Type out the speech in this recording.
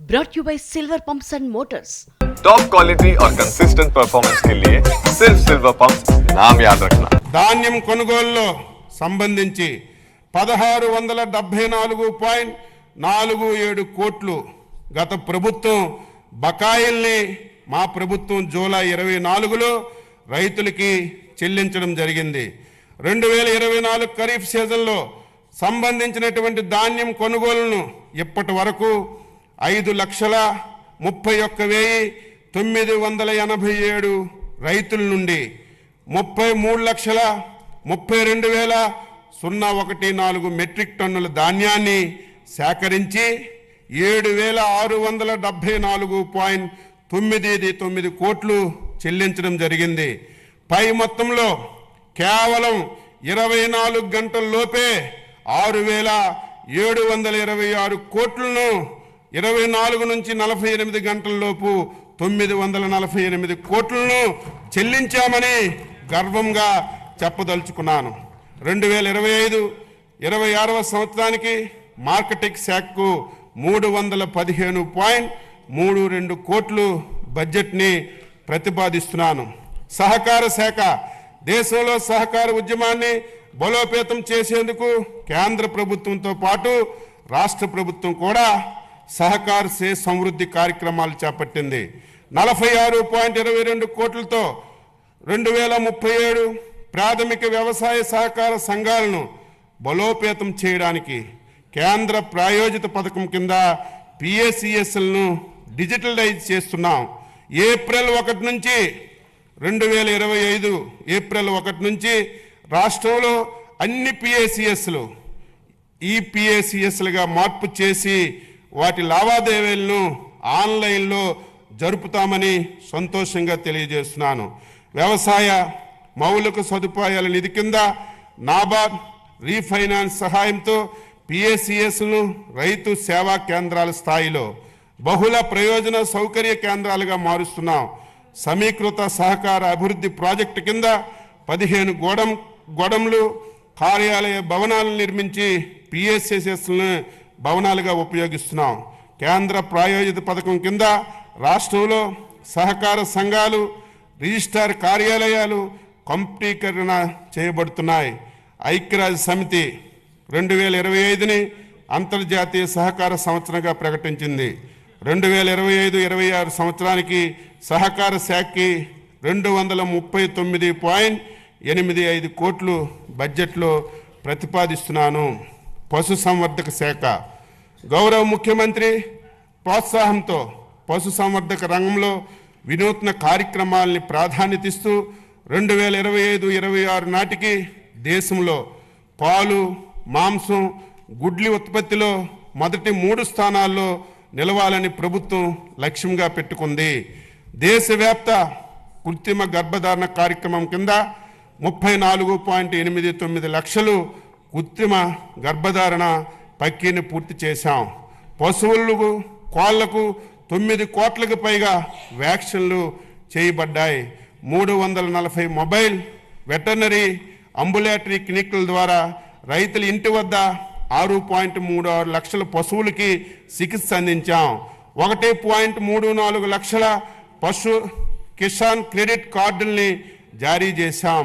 brought you by Silver Pumps and Motors. Top quality और consistent performance के लिए सिर्फ सिल्वर पंप्स नाम याद रखना। ధాన్యం కొనుగోలులో సంబంధించి 1674.47 కోట్లు గత ప్రభుత్వం బకాయిల్ని మా ప్రభుత్వం జూలై 24లో రైతులకి చెల్లించడం జరిగింది। 2024 ఖరీఫ్ సీజన్లో సంబంధించినటువంటి ధాన్యం కొనుగోలును ఇప్పటి వరకు 5,31,987 రైతుల నుండి 33,32,014 మెట్రిక్ టన్నుల ధాన్యాన్ని సేకరించి 7,674.99 కోట్లు చెల్లించడం జరిగింది। పై మొత్తంలో కేవలం 24 గంటల లోపే 6,726 కోట్లను 24 నుంచి 48 గంటల లోపు 948 కోట్లను చెల్లించామని గర్వంగా చెప్పదలుచుకున్నాను। 2025-26 సంవత్సరానికి మార్కెటింగ్ శాఖకు 315.32 కోట్లు బడ్జెట్ని ప్రతిపాదిస్తున్నాను। సహకార శాఖ దేశంలో సహకార ఉద్యమాన్ని బలోపేతం చేసేందుకు కేంద్ర ప్రభుత్వంతో పాటు రాష్ట్ర ప్రభుత్వం కూడా సహకార సే సమృద్ధి కార్యక్రమాలు చేపట్టింది। 46.22 కోట్లతో 2037 ప్రాథమిక వ్యవసాయ సహకార సంఘాలను బలోపేతం చేయడానికి కేంద్ర ప్రాయోజిత పథకం కింద పిఎస్సిఎస్లను డిజిటలైజ్ చేస్తున్నాం। ఏప్రిల్ 1 నుంచి 2025 ఏప్రిల్ 1 నుంచి రాష్ట్రంలో అన్ని పిఎస్సిఎస్లు ఈపిఎస్సిఎస్లుగా మార్పు చేసి వాటి లావాదేవీలను ఆన్లైన్లో జరుపుతామని సంతోషంగా తెలియజేస్తున్నాను। వ్యవసాయ మౌలిక సదుపాయాల నిధి కింద నాబార్డ్ రీఫైనాన్స్ సహాయంతో పిఎస్సిఎస్ను రైతు సేవా కేంద్రాల స్థాయిలో బహుళ ప్రయోజన సౌకర్య కేంద్రాలుగా మారుస్తున్నాం। సమీకృత సహకార అభివృద్ధి ప్రాజెక్టు కింద 15 గోడంలు కార్యాలయ భవనాలను నిర్మించి పిఎస్సిఎస్లను భవనాలుగా ఉపయోగిస్తున్నాం। కేంద్ర ప్రాయోజిత పథకం కింద రాష్ట్రంలో సహకార సంఘాలు రిజిస్ట్రార్ కార్యాలయాలు కంప్యూటరీకరణ చేయబడుతున్నాయి। ఐక్యరాజ్య సమితి 2025ని అంతర్జాతీయ సహకార సంవత్సరంగా ప్రకటించింది। 2025-26 సంవత్సరానికి సహకార శాఖకి 239.85 కోట్లు బడ్జెట్లో ప్రతిపాదిస్తున్నాను। పశు సంవర్ధక శాఖ గౌరవ ముఖ్యమంత్రి ప్రోత్సాహంతో పశు సంవర్ధక రంగంలో వినూత్న కార్యక్రమాలని ప్రాధాన్యత ఇస్తూ 2025-26 నాటికి దేశంలో పాలు మాంసం గుడ్లి ఉత్పత్తిలో మొదటి 3 స్థానాల్లో నిలవాలని ప్రభుత్వం లక్ష్యంగా పెట్టుకుంది। దేశవ్యాప్త కృత్రిమ గర్భధారణ కార్యక్రమం కింద 34.89 లక్షలు కృత్రిమ గర్భధారణ ప్రక్రియను పూర్తి చేశాం। పశువులకు కోళ్లకు 9 కోట్లకు పైగా వ్యాక్సిన్లు చేయబడ్డాయి। 340 మొబైల్ వెటర్నరీ అంబులేటరీ క్లినిక్ల ద్వారా రైతుల ఇంటి వద్ద 6.36 లక్షల పశువులకి చికిత్స అందించాం। 1.34 లక్షల పశు కిసాన్ క్రెడిట్ కార్డుల్ని జారీ చేశాం।